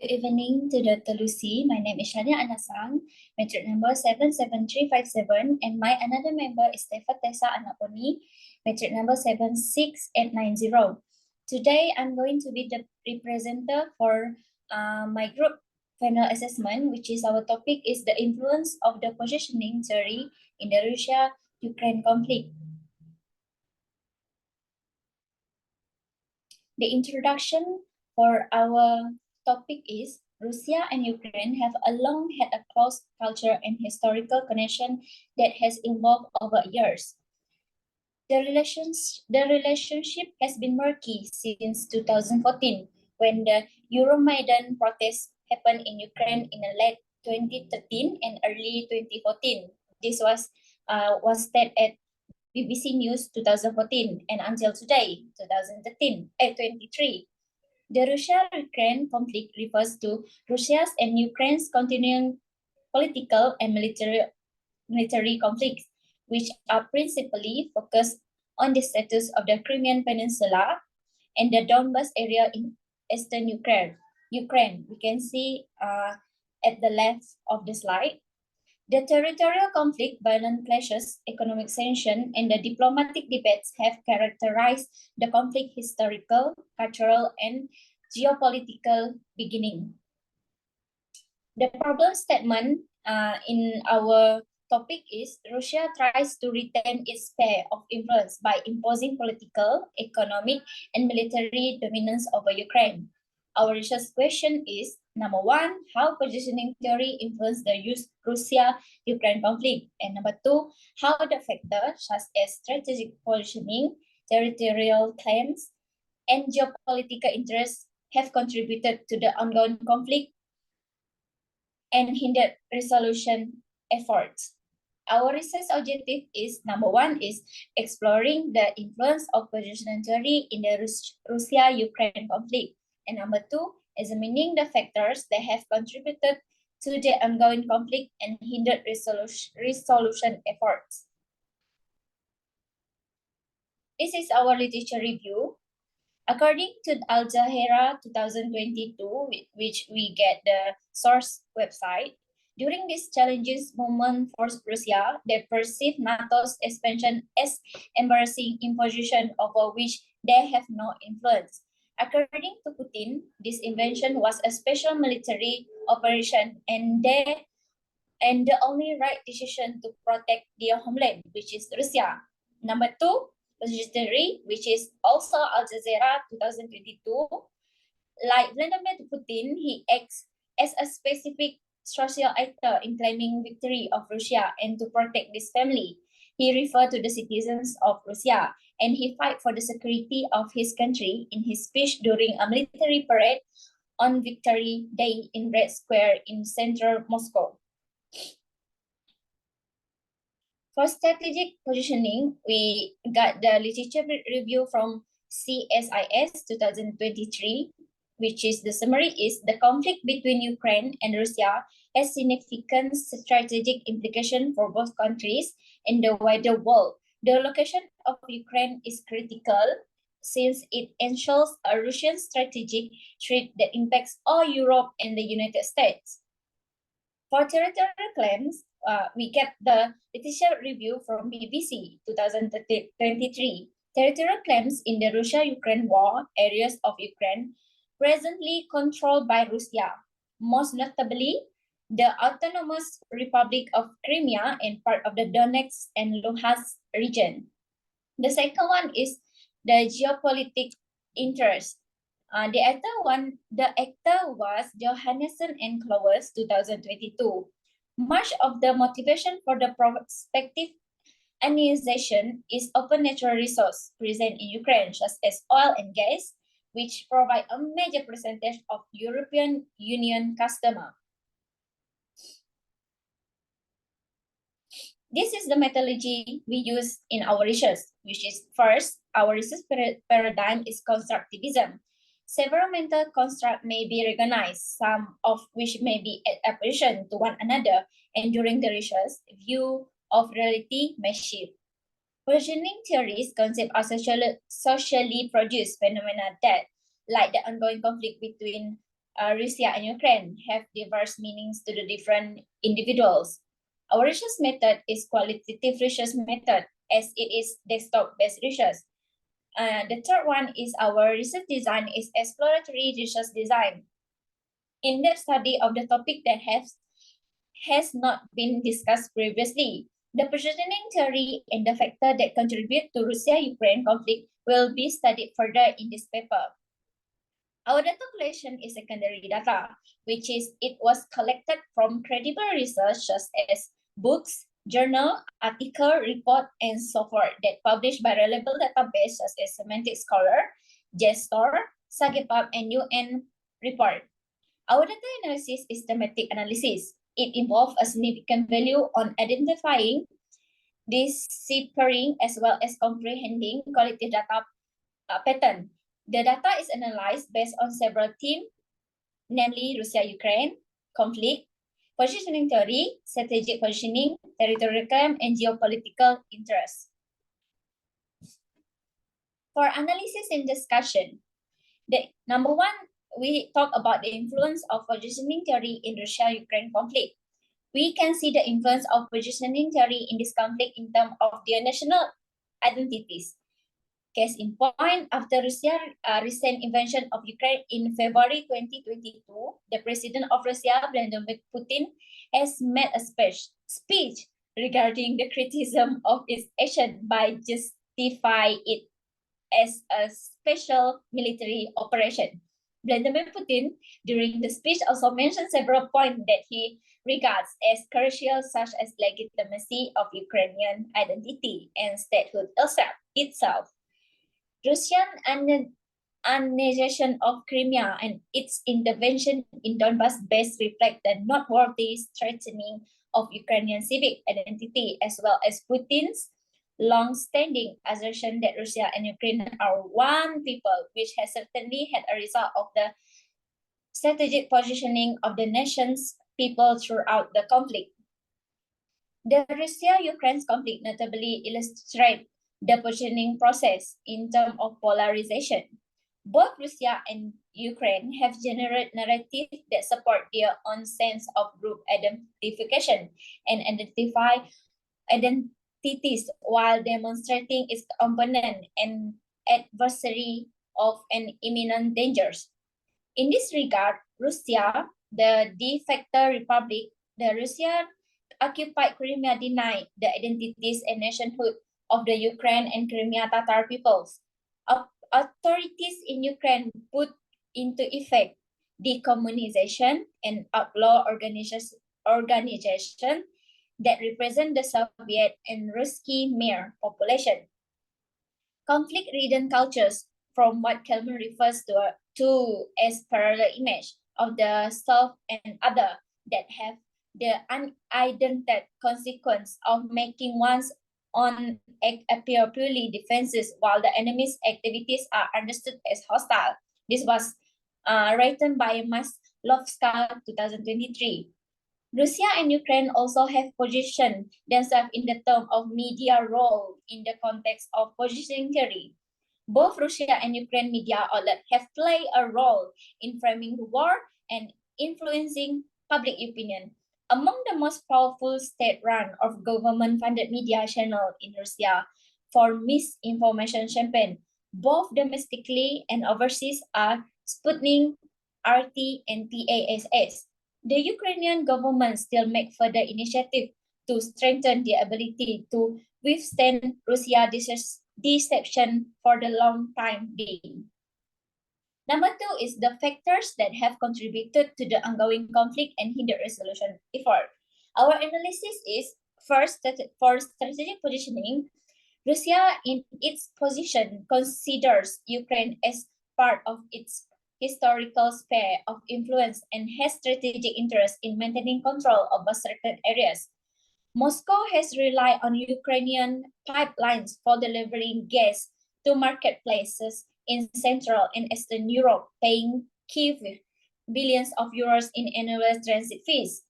Good evening to Dr. Lucy. My name is Shania Anak, metric number 77357, and my another member is Steffer Tessa Anak, metric number 76890. Today, I'm going to be the representative for my group final assessment, which is our topic is the influence of the positioning theory in the Russia-Ukraine conflict. The introduction for our topic is Russia and Ukraine have long had a close cultural and historical connection that has evolved over years. The relationship has been murky since 2014, when the Euromaidan protests happened in Ukraine in the late 2013 and early 2014. This was said at BBC News 2014 and until today, 2023. The Russia-Ukraine conflict refers to Russia's and Ukraine's continuing political and military conflicts, which are principally focused on the status of the Crimean Peninsula and the Donbas area in eastern Ukraine. We can see at the left of the slide. The territorial conflict, violent clashes, economic tension, and the diplomatic debates have characterized the conflict historical, cultural, and geopolitical beginning. The problem statement in our topic is Russia tries to retain its sphere of influence by imposing political, economic, and military dominance over Ukraine. Our research question is, number one, how positioning theory influenced the Russia-Ukraine conflict? And number two, how the factors such as strategic positioning, territorial claims, and geopolitical interests have contributed to the ongoing conflict and hindered resolution efforts. Our research objective is, number one, is exploring the influence of positioning theory in the Russia-Ukraine conflict. And number two, examining the factors that have contributed to the ongoing conflict and hindered resolution efforts. This is our literature review. According to Al Jazeera 2022, which we get the source website, during this challenges moment for Russia, they perceive NATO's expansion as embarrassing imposition over which they have no influence. According to Putin, this invasion was a special military operation and the only right decision to protect their homeland, which is Russia. Number two, theory, which is also Al Jazeera 2022. Like Vladimir Putin, he acts as a specific social actor in claiming victory of Russia and to protect this family. He referred to the citizens of Russia and he fight for the security of his country in his speech during a military parade on Victory Day in Red Square in central Moscow. For strategic positioning, we got the literature review from CSIS 2023, which is the summary is the conflict between Ukraine and Russia has significant strategic implication for both countries and the wider world. The location of Ukraine is critical since it ensures a Russian strategic threat that impacts all Europe and the United States. For territorial claims, we get the literature review from BBC 2023. Territorial claims in the Russia-Ukraine war areas of Ukraine presently controlled by Russia, most notably the Autonomous Republic of Crimea and part of the Donetsk and Luhansk region. The second one is the geopolitical interest. The actor was Johannesson and Clowes 2022. Much of the motivation for the prospective annexation is open natural resource present in Ukraine, such as oil and gas, which provide a major percentage of European Union customer. This is the methodology we use in our research, which is first, our research paradigm is constructivism. Several mental constructs may be recognized, some of which may be in opposition to one another, and during the research, view of reality may shift. Positioning theories concepts are socially produced phenomena that, like the ongoing conflict between Russia and Ukraine have diverse meanings to the different individuals. Our research method is qualitative research method as it is desktop-based research. The third one is our research design is exploratory research design. In-depth study of the topic that has not been discussed previously. The positioning theory and the factor that contribute to Russia-Ukraine conflict will be studied further in this paper. Our data collection is secondary data, which is it was collected from credible research such as books, journal, article, report, and so forth that published by reliable database such as Semantic Scholar, JSTOR, SagePub, and UN report. Our data analysis is thematic analysis. It involves a significant value on identifying, deciphering, as well as comprehending qualitative data pattern. The data is analyzed based on several themes, namely Russia-Ukraine, conflict, positioning theory, strategic positioning, territorial claim, and geopolitical interests. For analysis and discussion, the number one, we talk about the influence of positioning theory in Russia-Ukraine conflict. We can see the influence of positioning theory in this conflict in terms of their national identities. Case in point, after Russia's recent invasion of Ukraine in February 2022, the president of Russia, Vladimir Putin, has made a speech regarding the criticism of its action by justifying it as a special military operation. Vladimir Putin, during the speech, also mentioned several points that he regards as crucial, such as legitimacy of Ukrainian identity and statehood itself. Russian annexation of Crimea and its intervention in Donbass best reflect the noteworthy strengthening of Ukrainian civic identity, as well as Putin's long-standing assertion that Russia and Ukraine are one people, which has certainly had a result of the strategic positioning of the nation's people throughout the conflict. The Russia-Ukraine conflict notably illustrates the positioning process in terms of polarization. Both Russia and Ukraine have generated narratives that support their own sense of group identification and identities while demonstrating its component and adversary of an imminent dangers. In this regard, Russia, the de facto republic, the Russian occupied Crimea denied the identities and nationhood of the Ukraine and Crimea Tatar peoples. Authorities in Ukraine put into effect decommunization and outlaw organization that represent the Soviet and Ruski Mir population. Conflict-ridden cultures, from what Kelman refers to as parallel image of the self and other, that have the unidentified consequence of making one's own act appear purely defensive while the enemy's activities are understood as hostile. This was written by Maslovska 2023. Russia and Ukraine also have positioned themselves in the term of media role in the context of positioning theory. Both Russia and Ukraine media outlets have played a role in framing the war and influencing public opinion. Among the most powerful state-run or government-funded media channels in Russia for misinformation campaign, both domestically and overseas, are Sputnik, RT, and TASS. The Ukrainian government still make further initiative to strengthen the ability to withstand Russia's deception for the long time being. Number two is the factors that have contributed to the ongoing conflict and hinder resolution effort. Our analysis is first that for strategic positioning, Russia in its position considers Ukraine as part of its historical sphere of influence and has strategic interest in maintaining control over certain areas. Moscow has relied on Ukrainian pipelines for delivering gas to marketplaces in Central and Eastern Europe, paying Kyiv billions of euros in annual transit fees.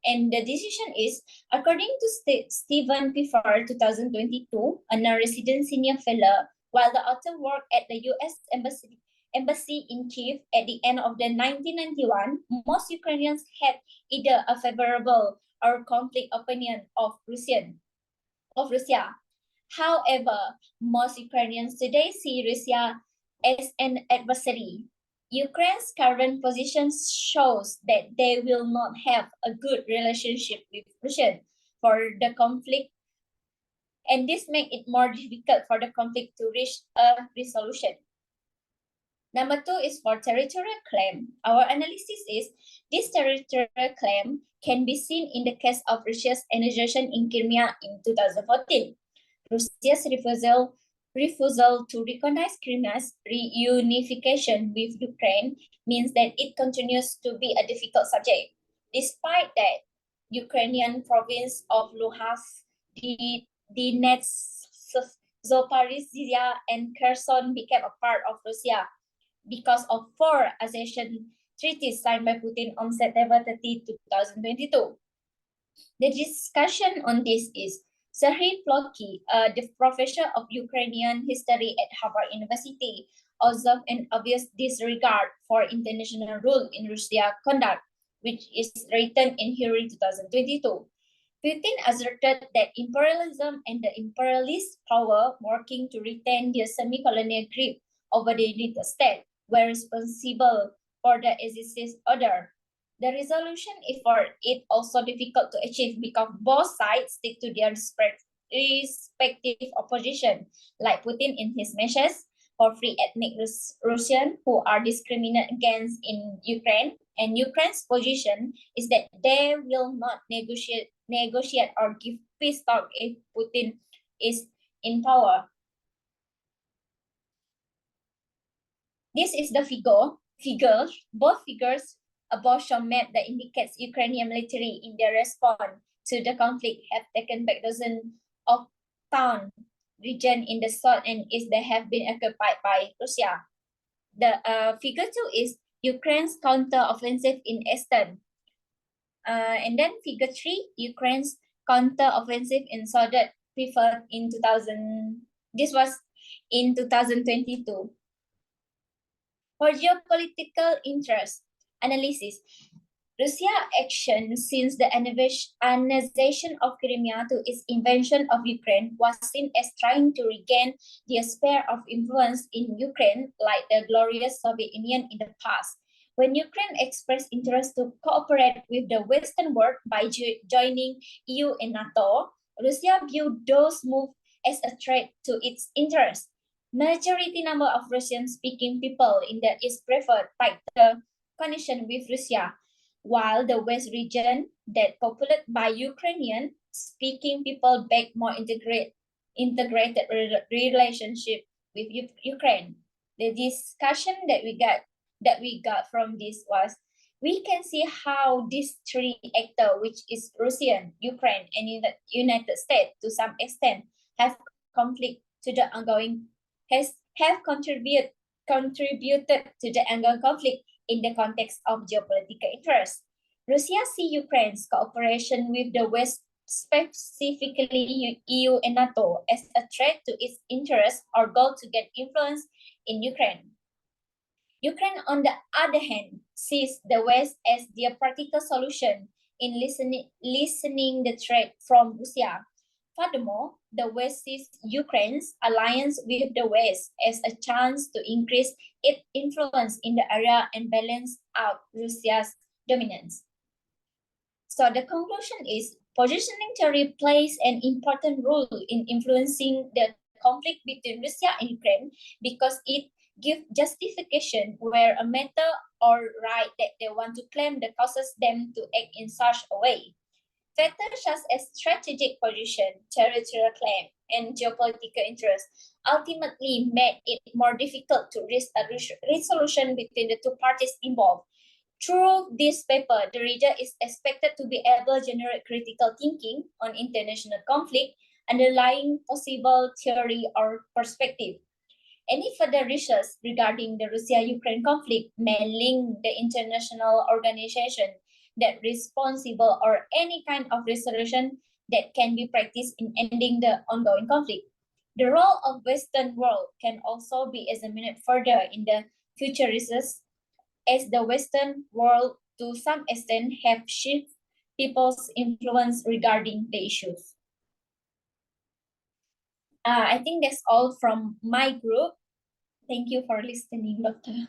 And the decision is, according to Stephen Pfeffer, 2022, a non-resident senior fellow, while the author worked at the U.S. embassy in Kiev at the end of the 1991, most Ukrainians had either a favorable or conflict opinion of Russia. However, most Ukrainians today see Russia as an adversary. Ukraine's current position shows that they will not have a good relationship with Russia for the conflict, and this makes it more difficult for the conflict to reach a resolution. Number 2 is for territorial claim. Our analysis is this territorial claim can be seen in the case of Russia's annexation in Crimea in 2014. Russia's refusal to recognize Crimea's reunification with Ukraine means that it continues to be a difficult subject. Despite that, Ukrainian province of Luhansk, Donetsk, Zaporizhia, and Kherson became a part of Russia because of 4 accession treaties signed by Putin on September 30, 2022. The discussion on this is Serhiy Plocky, the professor of Ukrainian history at Harvard University, observed an obvious disregard for international rule in Russia's conduct, which is written in February 2022. Putin asserted that imperialism and the imperialist power working to retain their semi-colonial grip over the United States were responsible for the existence order. The resolution is for it also difficult to achieve because both sides stick to their respective opposition, like Putin in his measures for free ethnic Russians who are discriminated against in Ukraine, and Ukraine's position is that they will not negotiate or give peace talk if Putin is in power. This is the figure. Both figures above show map that indicates Ukrainian military in their response to the conflict have taken back dozens of town region in the south and east that have been occupied by Russia. The figure 2 is Ukraine's counter-offensive in Eastern. And then figure 3, Ukraine's counter-offensive in southern preferred in 2000. This was in 2022. For geopolitical interest analysis, Russia's action since the annexation of Crimea to its invasion of Ukraine was seen as trying to regain the sphere of influence in Ukraine like the glorious Soviet Union in the past. When Ukraine expressed interest to cooperate with the Western world by joining EU and NATO, Russia viewed those moves as a threat to its interests. Majority number of Russian-speaking people in the East preferred tighter connection with Russia, while the West region that populated by Ukrainian-speaking people backed more integrated relationship with Ukraine. The discussion that we got from this was we can see how these 3 actors, which is Russia, Ukraine, and United States, to some extent, have conflict to the ongoing have contributed to the ongoing conflict in the context of geopolitical interest. Russia sees Ukraine's cooperation with the West, specifically EU and NATO, as a threat to its interest or goal to get influence in Ukraine. Ukraine, on the other hand, sees the West as their practical solution in listening the threat from Russia. Furthermore, the West sees Ukraine's alliance with the West as a chance to increase its influence in the area and balance out Russia's dominance. So the conclusion is positioning theory plays an important role in influencing the conflict between Russia and Ukraine because it gives justification where a matter or right that they want to claim that causes them to act in such a way. Factors such as strategic position, territorial claim, and geopolitical interest ultimately made it more difficult to reach a resolution between the 2 parties involved. Through this paper, the reader is expected to be able to generate critical thinking on international conflict, underlying possible theory or perspective. Any further research regarding the Russia-Ukraine conflict may link the international organization that responsible or any kind of resolution that can be practiced in ending the ongoing conflict. The role of Western world can also be examined further in the futurists, as the Western world to some extent have shifted people's influence regarding the issues. I think that's all from my group. Thank you for listening, Doctor.